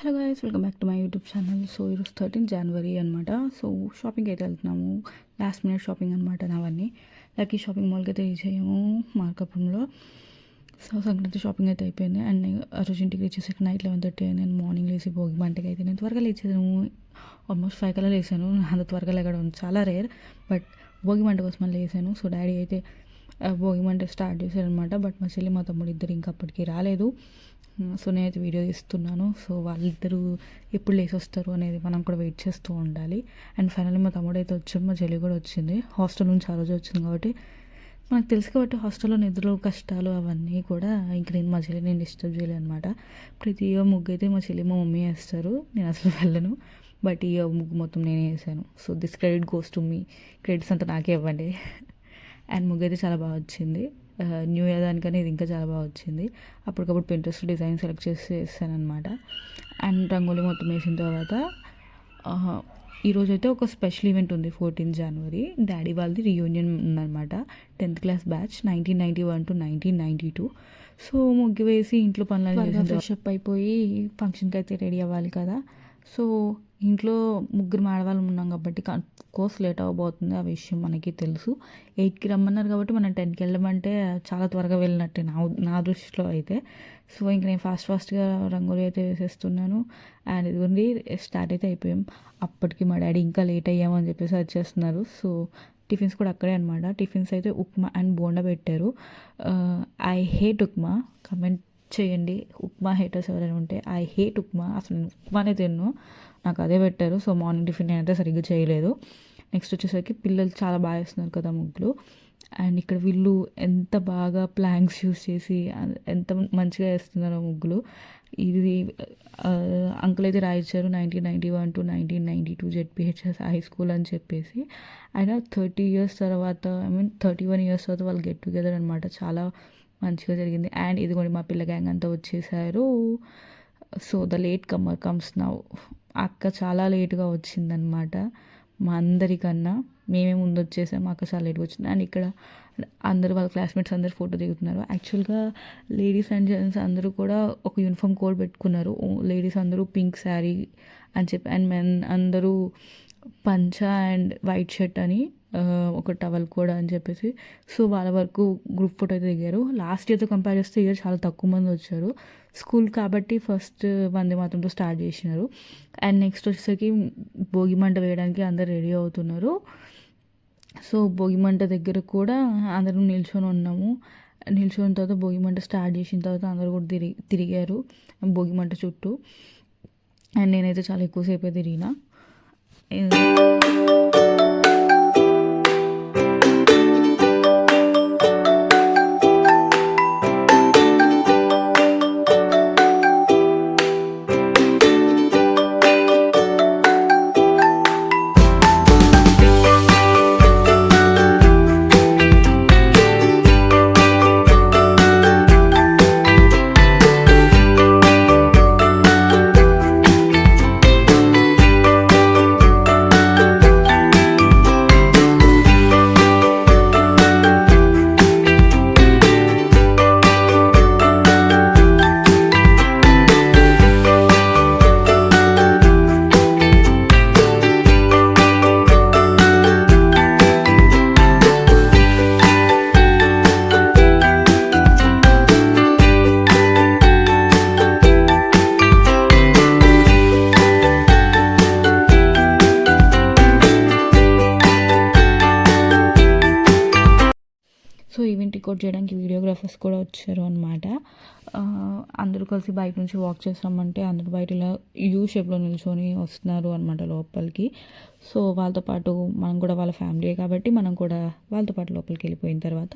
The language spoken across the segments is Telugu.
Hello guys, welcome back to my YouTube channel. So ఈరోజు 13 జనవరి అనమాట. సో షాపింగ్కి అయితే వెళ్తున్నాము. లాస్ట్ మినిట్ షాపింగ్ అనమాట అవన్నీ. లక్కీ షాపింగ్ మాల్కి అయితే రీచ్ అయ్యాము మార్కాపురంలో. సో సంక్రాంతి షాపింగ్ అయితే అయిపోయింది. అండ్ ఆ రోజు ఇంటికి వచ్చేసరికి నైట్ 11:30 అయింది. నేను మార్నింగ్ లేచి భోగి మంటకి అయితే నేను త్వరగా లేచాను. ఆల్మోస్ట్ 5 కల్లా లేసాను. అంత త్వరగా లేగడం చాలా రేర్, బట్ భోగి మంట కోసం మళ్ళీ లేసాను. సో డాడీ అయితే భోగి మంట స్టార్ట్ చేశారనమాట. బట్ మా చెల్లి మా తమ్ముడు ఇద్దరు ఇంకా అప్పటికి రాలేదు. సో నేనైతే వీడియో తీస్తున్నాను. సో వాళ్ళిద్దరూ ఎప్పుడు లేసి వస్తారు అనేది మనం కూడా వెయిట్ చేస్తూ ఉండాలి. అండ్ ఫైనల్లీ మా తమ్ముడు అయితే వచ్చాడు, మా చెల్లి కూడా వచ్చింది. హాస్టల్ నుంచి ఆ రోజు వచ్చింది కాబట్టి మనకు తెలుసు కాబట్టి హాస్టల్లో నిద్రలో కష్టాలు అవన్నీ కూడా ఇంక నేను మా చెల్లి నేను డిస్టర్బ్ చేయలేదు అనమాట. ప్రతి ఇయర్ ముగ్గు అయితే మా చెల్లి మా మమ్మీ వేస్తారు, నేను అసలు వెళ్ళను. బట్ ఈ ముగ్గు మొత్తం నేనే వేసాను. So this credit goes to me, credits అంతా నాకే ఇవ్వండి. అండ్ ముగ్గు అయితే చాలా బాగా వచ్చింది. న్యూ ఇయర్ దానికని ఇది ఇంకా చాలా బాగా వచ్చింది. అప్పటికప్పుడు Pinterest డిజైన్ సెలెక్ట్ చేసి వేసాను అనమాట. అండ్ రంగోలీ మొత్తం వేసిన తర్వాత ఈరోజు అయితే ఒక స్పెషల్ ఈవెంట్ ఉంది. 14 జనవరి డాడీ వాళ్ళది రీయూనియన్ ఉందన్నమాట. 10th class batch 1991 to 1992. So ముగ్గు వేసి ఇంట్లో పనులు ఫ్రెష్ అప్ అయిపోయి ఫంక్షన్కి అయితే రెడీ అవ్వాలి కదా. సో ఇంట్లో ముగ్గురు ఆడవాళ్ళం ఉన్నాం కాబట్టి కోర్స్ లేట్ అవ్వబోతుంది, ఆ విషయం మనకి తెలుసు. 8కి రమ్మన్నారు కాబట్టి మనం 10కి వెళ్ళమంటే చాలా త్వరగా వెళ్ళినట్టే నా దృష్టిలో అయితే. సో ఇంక నేను ఫాస్ట్గా రంగోలీ అయితే వేసేస్తున్నాను. అండ్ ఇదిగోండి స్టార్ట్ అయితే అయిపోయాం. అప్పటికి మా డాడీ ఇంకా లేట్ అయ్యామని చెప్పేసి వచ్చేస్తున్నారు. సో టిఫిన్స్ కూడా అక్కడే అనమాట. టిఫిన్స్ అయితే ఉప్మా అండ్ బోండా పెట్టారు. ఐ హేట్ ఉప్మా, కమెంట్ చేయండి ఉప్మా హేటర్స్ ఎవరైనా ఉంటే. ఐ హేట్ ఉప్మా, అసలు నేను ఉప్మానే తిన్ను, నాకు అదే పెట్టారు. సో మార్నింగ్ టిఫిన్ నేనైతే సరిగ్గా చేయలేదు. నెక్స్ట్ వచ్చేసరికి పిల్లలు చాలా బాగా వేస్తున్నారు కదా ముగ్గులు. అండ్ ఇక్కడ వీళ్ళు ఎంత బాగా ప్లాంక్స్ యూస్ చేసి ఎంత మంచిగా వేస్తున్నారో ముగ్గులు. ఇది అంకుల్ అయితే రాయించారు 1991 to 1992 జెడ్పిహెచ్ఎస్ హై స్కూల్ అని చెప్పేసి. ఆయన 30 years తర్వాత 31 years తర్వాత వాళ్ళు గెట్ టుగెదర్ అనమాట. చాలా మంచిగా జరిగింది. అండ్ ఇదిగోండి మా పిల్ల గ్యాంగ్ అంతా వచ్చేసారు. So the late comer comes now. అక్క చాలా లేట్గా వచ్చిందనమాట మా అందరికన్నా. మేమే ముందు వచ్చేసాం, అక్క చాలా లేట్గా వచ్చింది. అండ్ ఇక్కడ అందరూ వాళ్ళ క్లాస్మేట్స్ అందరు ఫోటో దిగుతున్నారు. యాక్చువల్గా లేడీస్ అండ్ జెంట్స్ అందరూ కూడా ఒక యూనిఫామ్ కోడ్ పెట్టుకున్నారు. లేడీస్ అందరూ పింక్ శారీ అని చెప్పి, అండ్ మెన్ అందరూ పంచా అండ్ వైట్ షర్ట్ అని ఒక టవల్ కూడా అని చెప్పేసి. సో వాళ్ళ వరకు గ్రూప్ ఫోటో అయితే దిగారు. లాస్ట్ ఇయర్తో కంపేర్ చేస్తే ఇయర్ చాలా తక్కువ మంది వచ్చారు. స్కూల్ కాబట్టి ఫస్ట్ వందే మాత్రంతో స్టార్ట్ చేసినారు. అండ్ నెక్స్ట్ వచ్చేసరికి భోగి మంట వేయడానికి అందరు రెడీ అవుతున్నారు. సో భోగి మంట దగ్గర కూడా అందరం నిల్చొని ఉన్నాము. నిల్చొని తర్వాత భోగి మంట స్టార్ట్ చేసిన తర్వాత అందరూ కూడా తిరిగారు భోగి మంట చుట్టూ. అండ్ నేనైతే చాలా ఎక్కువసేపు తిరిగిన. సో ఈవెంట్ రికార్డ్ చేయడానికి వీడియోగ్రాఫర్స్ కూడా వచ్చారు అనమాట. అందరూ కలిసి బయట నుంచి వాక్ చేస్తామంటే అందరూ బయట ఇలా యూ షేప్లో నిల్చొని వస్తున్నారు అనమాట లోపలికి. సో వాళ్ళతో పాటు మనం కూడా వాళ్ళ ఫ్యామిలీ కాబట్టి మనం కూడా వాళ్ళతో పాటు లోపలికి వెళ్ళిపోయిన తర్వాత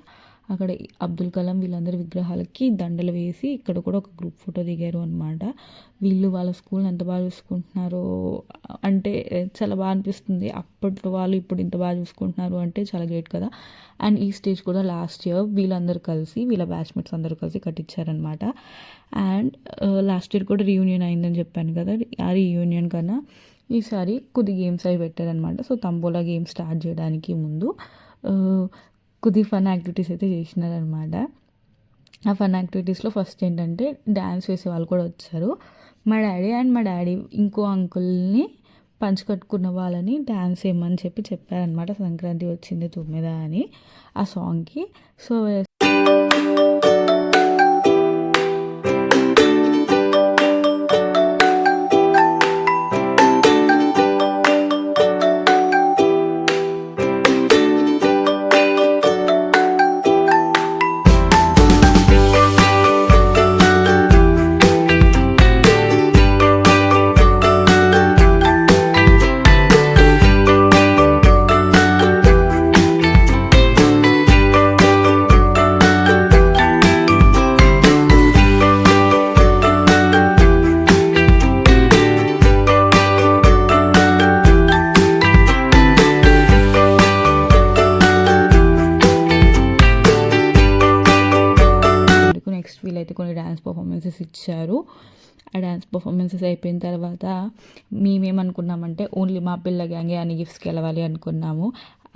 అక్కడ అబ్దుల్ కలాం వీళ్ళందరి విగ్రహాలకి దండలు వేసి ఇక్కడ కూడా ఒక గ్రూప్ ఫోటో దిగారు అనమాట. వీళ్ళు వాళ్ళ స్కూల్ని ఎంత బాగా చూసుకుంటున్నారో అంటే చాలా బాగా అనిపిస్తుంది. అప్పట్లో వాళ్ళు ఇప్పుడు ఇంత బాగా చూసుకుంటున్నారు అంటే చాలా గ్రేట్ కదా. అండ్ ఈ స్టేజ్ కూడా లాస్ట్ ఇయర్ వీళ్ళందరూ కలిసి వీళ్ళ బ్యాచ్మేట్స్ అందరూ కలిసి కట్టించారనమాట. అండ్ లాస్ట్ ఇయర్ కూడా రీయూనియన్ అయిందని చెప్పాను కదా. ఆ రీయూనియన్ కన్నా ఈసారి కొద్ది గేమ్స్ అవి పెట్టారనమాట. సో తంబోలా గేమ్ స్టార్ట్ చేయడానికి ముందు కొద్ది ఫన్ యాక్టివిటీస్ అయితే చేసినారనమాట. ఆ ఫన్ యాక్టివిటీస్లో ఫస్ట్ ఏంటంటే డ్యాన్స్ వేసే వాళ్ళు కూడా వచ్చారు. మా డాడీ ఇంకో అంకుల్ని పంచకట్టుకున్న వాళ్ళని డ్యాన్స్ వేయమని చెప్పారనమాట. సంక్రాంతి వచ్చింది తుమ్మెద అని ఆ సాంగ్కి. సో నెక్స్ట్ వీళ్ళైతే కొన్ని డ్యాన్స్ పర్ఫార్మెన్సెస్ ఇచ్చారు. ఆ డ్యాన్స్ పర్ఫార్మెన్సెస్ అయిపోయిన తర్వాత మేమేమనుకున్నామంటే ఓన్లీ మా పిల్ల గ్యాంగే అన్ని గిఫ్ట్స్కి వెళ్ళాలి అనుకున్నాము.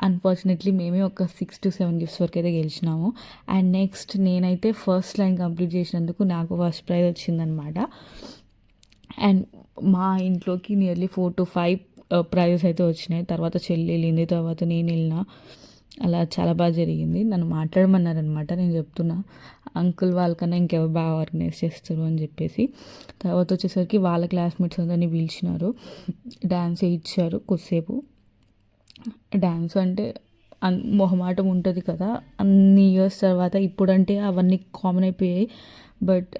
అన్ఫార్చునేట్లీ మేమే ఒక 6 to 7 గిఫ్ట్స్ వరకు అయితే గెలిచినాము. అండ్ నెక్స్ట్ నేనైతే ఫస్ట్ లైన్ కంప్లీట్ చేసినందుకు నాకు ఫస్ట్ ప్రైజ్ వచ్చిందనమాట. అండ్ మా ఇంట్లోకి నియర్లీ 4 to 5 ప్రైజెస్ అయితే వచ్చినాయి. తర్వాత చెల్లి వెళ్ళింది, తర్వాత నేను వెళ్ళిన, అలా చాలా బాగా జరిగింది. నన్ను మాట్లాడమన్నారనమాట. నేను చెప్తున్నా అంకుల్ వాళ్ళకన్నా ఇంకెవరు బాగా ఆర్గనైజ్ చేస్తారు అని చెప్పేసి. తర్వాత వచ్చేసరికి వాళ్ళ క్లాస్మేట్స్ అందరినీ పిలిచినారు, డ్యాన్స్ ఇచ్చారు కొద్దిసేపు. డ్యాన్స్ అంటే మొహమాటం ఉంటుంది కదా అన్ని ఇయర్స్ తర్వాత. ఇప్పుడంటే అవన్నీ కామన్ అయిపోయాయి, బట్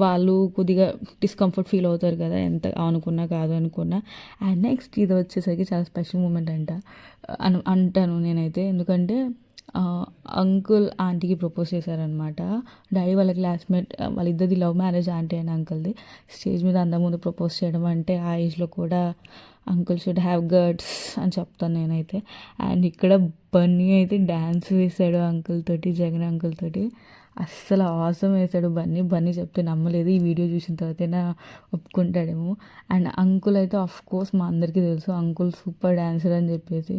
వాళ్ళు కొద్దిగా డిస్కంఫర్ట్ ఫీల్ అవుతారు కదా ఎంత అనుకున్నా కాదు అనుకున్నా. అండ్ నెక్స్ట్ ఇది వచ్చేసరికి చాలా స్పెషల్ మూమెంట్ అంటాను నేనైతే. ఎందుకంటే అంకుల్ ఆంటీకి ప్రపోజ్ చేశారనమాట. డాడీ వాళ్ళ క్లాస్మేట్, వాళ్ళిద్దరిది లవ్ మ్యారేజ్, ఆంటీ అండ్ అంకుల్ది. స్టేజ్ మీద అందరి ముందు ప్రపోజ్ చేయడం అంటే ఆ ఏజ్లో కూడా అంకుల్ షుడ్ హ్యావ్ గట్స్ అని చెప్తాను నేనైతే. అండ్ ఇక్కడ బన్నీ అయితే డ్యాన్స్ వేసాడు అంకుల్ తోటి, జగన్ అంకుల్ తోటి. అస్సలు ఆసం వేసాడు బన్నీ చెప్తే నమ్మలేదు. ఈ వీడియో చూసిన తర్వాతైనా ఒప్పుకుంటాడేమో. అండ్ అంకుల్ అయితే కోర్స్ మా అందరికీ తెలుసు అంకుల్ సూపర్ డాన్సర్ అని చెప్పేసి.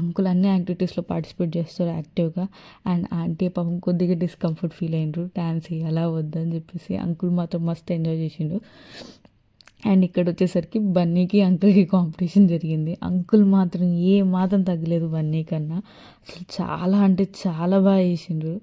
అంకుల్ అన్ని యాక్టివిటీస్లో పార్టిసిపేట్ చేస్తారు యాక్టివ్గా. అండ్ ఆంటీ పాపం కొద్దిగా డిస్కంఫర్ట్ ఫీల్ అయినరు డాన్స్ అలా వద్దని చెప్పేసి. అంకుల్ మాత్రం మస్త్ ఎంజాయ్ చేసిండు. అండ్ ఇక్కడ వచ్చేసరికి బన్నీకి అంకుల్కి కాంపిటీషన్ జరిగింది. అంకుల్ మాత్రం ఏ మాత్రం తగ్గలేదు బన్నీ కన్నా. అసలు చాలా అంటే చాలా బాగా చేసిండ్రు.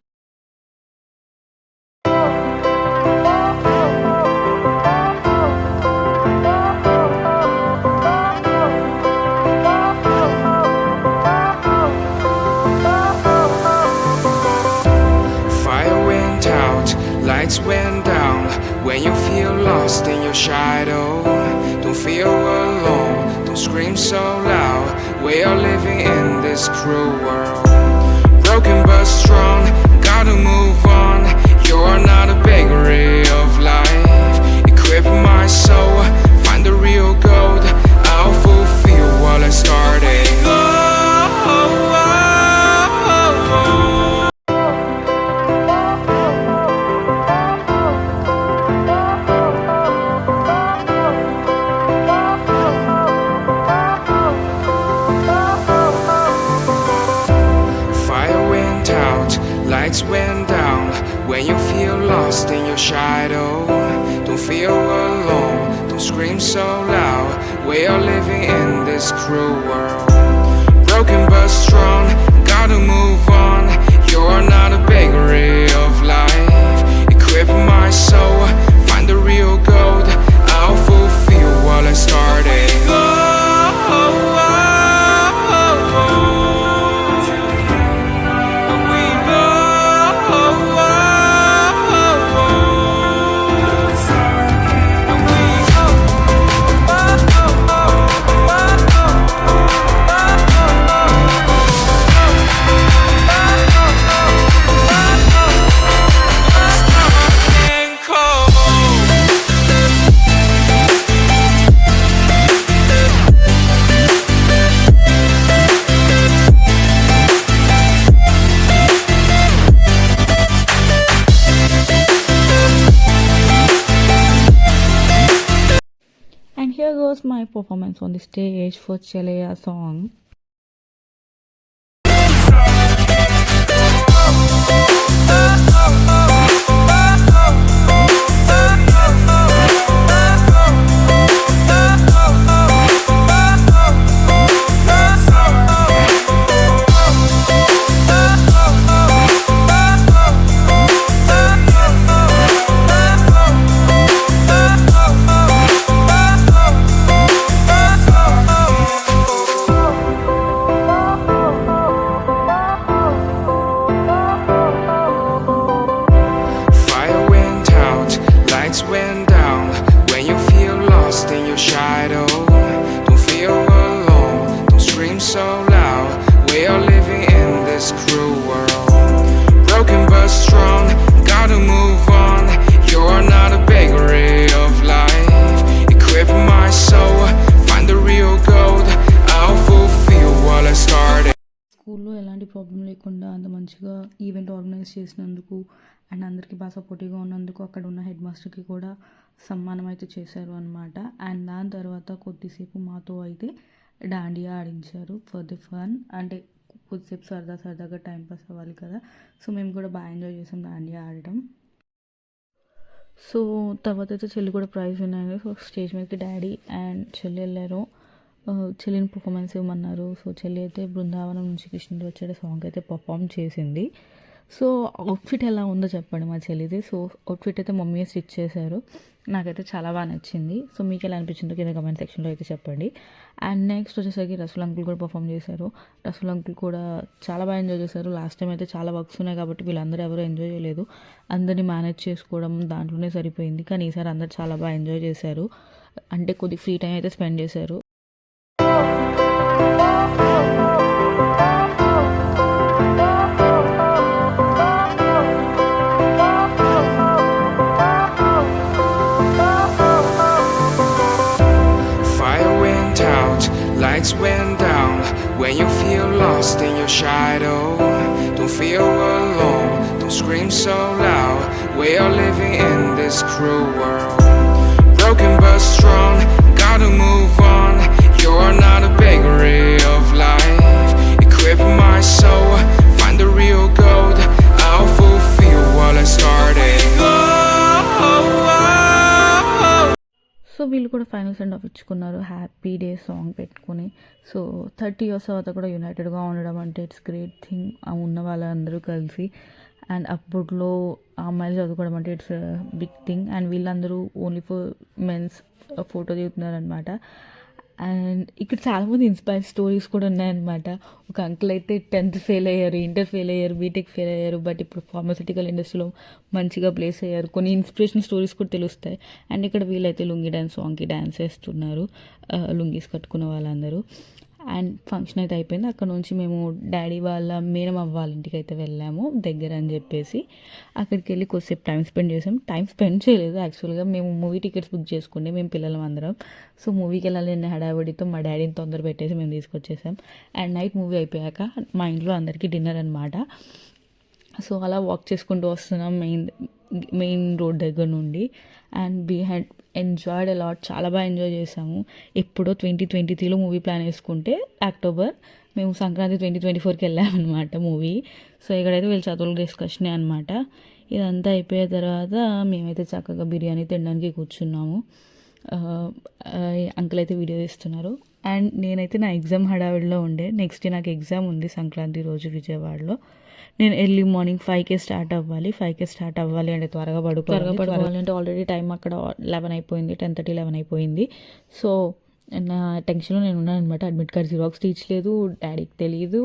Lights went down when you feel lost in your shadow. Don't feel alone, don't scream so loud. We are living in this cruel world. Broken but strong, gotta move on. You're not a bakery of life. Equip my soul, find the real gold. I'll fulfill what I started. Lights went down when you feel lost in your shadow. Don't feel alone, don't scream so loud. We are living in this cruel world. Broken but strong, gotta move on. You're not a bakery of life. Equip my soul, find the real gold. I'll fulfill what I started. And here goes my performance on the stage for Chaleya song. లేకుండా అంత మంచిగా ఈవెంట్ ఆర్గనైజ్ చేసినందుకు అండ్ అందరికీ బాగా సపోర్టివ్గా ఉన్నందుకు అక్కడ ఉన్న హెడ్ మాస్టర్కి కూడా సన్మానం అయితే చేశారు అనమాట. అండ్ దాని తర్వాత కొద్దిసేపు మాతో అయితే డాండియా ఆడించారు ఫర్ ది ఫన్. అంటే కొద్దిసేపు సరదాగా టైంపాస్ అవ్వాలి కదా, సో మేము కూడా బాగా ఎంజాయ్ చేసాం డాండియా ఆడటం. సో తర్వాత అయితే చెల్లి కూడా ప్రైజ్ విన్నారు. సో స్టేజ్ మీదకి డాడీ అండ్ చెల్లి వెళ్ళారు. చెల్లిని పర్ఫార్మెన్స్ ఇవ్వమన్నారు. సో చెల్లి అయితే బృందావనం నుంచి కృష్ణుడు వచ్చే సాంగ్ అయితే పర్ఫామ్ చేసింది. సో అవుట్ఫిట్ ఎలా ఉందో చెప్పండి మా చెల్లిది. సో అవుట్ఫిట్ అయితే మమ్మీ స్టిచ్ చేశారు. నాకైతే చాలా బాగా నచ్చింది. సో మీకు ఎలా అనిపించిందో కింద కమెంట్ సెక్షన్లో అయితే చెప్పండి. అండ్ నెక్స్ట్ వచ్చేసరికి రసూల్ అంకుల్ కూడా పర్ఫామ్ చేశారు. రసూల్ అంకుల్ కూడా చాలా బాగా ఎంజాయ్ చేశారు. లాస్ట్ టైం అయితే చాలా వర్క్స్ ఉన్నాయి కాబట్టి వీళ్ళందరూ ఎవరు ఎంజాయ్ చేయలేదు. అందరినీ మేనేజ్ చేసుకోవడం దాంట్లోనే సరిపోయింది. కానీ ఈసారి అందరు చాలా బాగా ఎంజాయ్ చేశారు. అంటే కొద్ది ఫ్రీ టైం అయితే స్పెండ్ చేశారు. Lights went down when you feel lost in your shadow. Don't feel alone, don't scream so loud. We are living in this cruel world. Broken but strong, gotta move on. You're not a bakery of life. Equip my soul, find the real gold. I'll fulfill what I started. So వీళ్ళు కూడా ఫైనల్ సెండ్ ఆఫ్ ఇచ్చుకున్నారు హ్యాపీ డే సాంగ్ పెట్టుకుని. సో 30 years తర్వాత కూడా యునైటెడ్గా ఉండడం అంటే ఇట్స్ గ్రేట్ థింగ్. ఉన్న వాళ్ళందరూ కలిసి. అండ్ అప్పట్లో అమ్మాయిలు చదువుకోవడం అంటే ఇట్స్ బిగ్ థింగ్. అండ్ వీళ్ళందరూ ఓన్లీ ఫర్ మెన్స్ ఫోటో దిగుతున్నారు అనమాట. అండ్ ఇక్కడ చాలామంది ఇన్స్పైర్ స్టోరీస్ కూడా ఉన్నాయన్నమాట. ఒక అంకుల్ అయితే 10th ఫెయిల్ అయ్యారు, ఇంటర్ ఫెయిల్ అయ్యారు, బీటెక్ ఫెయిల్ అయ్యారు, బట్ ఇప్పుడు ఫార్మస్యూటికల్ ఇండస్ట్రీలో మంచిగా ప్లేస్ అయ్యారు. కొన్ని ఇన్స్పిరేషన్ స్టోరీస్ కూడా తెలుస్తాయి. అండ్ ఇక్కడ వీళ్ళైతే లుంగి డ్యాన్స్ సాంగ్కి డ్యాన్స్ చేస్తున్నారు, లుంగీస్ కట్టుకున్న వాళ్ళందరూ. అండ్ ఫంక్షన్ అయితే అయిపోయింది. అక్కడ నుంచి మేము డాడీ వాళ్ళ మేనమామ వాళ్ళ ఇంటికి అయితే వెళ్ళాము దగ్గర అని చెప్పేసి. అక్కడికి వెళ్ళి కొద్దిసేపు టైం స్పెండ్ చేసాం. టైం స్పెండ్ చేయలేదు యాక్చువల్గా, మేము మూవీ టికెట్స్ బుక్ చేసుకుంటే మేము పిల్లలం అందరం. సో మూవీకి వెళ్ళాలని హడావిడితో మా డాడీని తొందర పెట్టేసి మేము తీసుకొచ్చేసాం. అండ్ నైట్ మూవీ అయిపోయాక మా ఇంట్లో అందరికీ డిన్నర్ అనమాట. సో అలా వాక్ చేసుకుంటూ వస్తున్నాం మెయిన్ రోడ్ దగ్గర నుండి. And we had enjoyed a lot, చాలా బాగా ఎంజాయ్ చేసాము. ఎప్పుడో 2023లో మూవీ ప్లాన్ వేసుకుంటే అక్టోబర్, మేము సంక్రాంతి 2024కి వెళ్ళామన్నమాట మూవీ. సో ఇక్కడైతే వీళ్ళు చదువులు డిస్కషనే అనమాట. ఇదంతా అయిపోయిన తర్వాత మేమైతే చక్కగా బిర్యానీ తినడానికి కూర్చున్నాము. అంకుల్ అయితే వీడియో తీస్తున్నారు. అండ్ నేనైతే నా ఎగ్జామ్ హడావిడిలో ఉండే. నెక్స్ట్ డే నాకు ఎగ్జామ్ ఉంది సంక్రాంతి రోజు విజయవాడలో. నేను ఎర్లీ మార్నింగ్ 5కే స్టార్ట్ అవ్వాలి. 5కే స్టార్ట్ అవ్వాలి అంటే త్వరగా పడుకోవాలి అంటే ఆల్రెడీ టైం అక్కడ 11 అయిపోయింది, 10:30, 11 అయిపోయింది. సో నా టెన్షన్లో నేను ఉన్నాను అనమాట. అడ్మిట్ కార్డ్ జిరాక్స్ తీయలేదు, డాడీకి తెలియదు.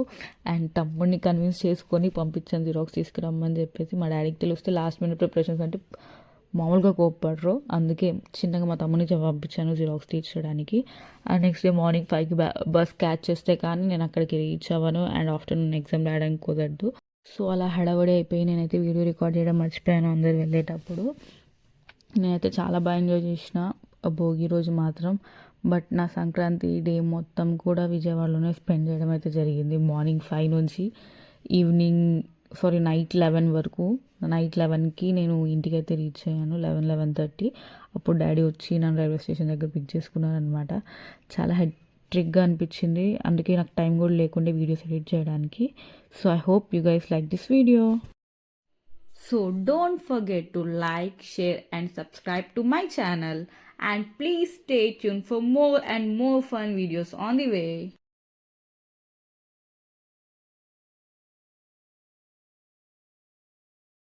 అండ్ తమ్ముడిని కన్విన్స్ చేసుకొని పంపించాను జిరాక్స్ తీసుకురమ్మని చెప్పేసి. మా డాడీకి తెలిస్తే లాస్ట్ మినిట్ ప్రిపరేషన్స్ అంటే మామూలుగా కోప్పడరు. అందుకే చిన్నగా మా తమ్ముడిని పంపించాను జిరాక్స్ తీర్చడానికి. అండ్ నెక్స్ట్ డే మార్నింగ్ 5కి బస్ క్యాచ్ చేస్తే కానీ నేను అక్కడికి రీచ్ అవ్వను. అండ్ ఆఫ్టర్నూన్ ఎగ్జామ్ రాయడానికి కుదరదు. సో అలా హడావడి అయిపోయి నేనైతే వీడియో రికార్డ్ చేయడం మర్చిపోయాను అందరు వెళ్ళేటప్పుడు. నేనైతే చాలా బాగా ఎంజాయ్ చేసిన భోగి రోజు మాత్రం. బట్ నా సంక్రాంతి డే మొత్తం కూడా విజయవాడలోనే స్పెండ్ చేయడం అయితే జరిగింది. మార్నింగ్ 5 నుంచి నైట్ 11 వరకు. నైట్ 11కి నేను ఇంటికైతే రీచ్ అయ్యాను, 11:30. అప్పుడు డాడీ వచ్చి నన్ను రైల్వే స్టేషన్ దగ్గర పిక్ చేసుకున్నారనమాట. చాలా ట్రిక్గా అనిపించింది. అందుకే నాకు టైం కూడా లేకుండా వీడియోస్ ఎడిట్ చేయడానికి. So I hope you guys like this video. So don't forget to like, share and subscribe to my channel. And please stay tuned for more and more fun videos on the way.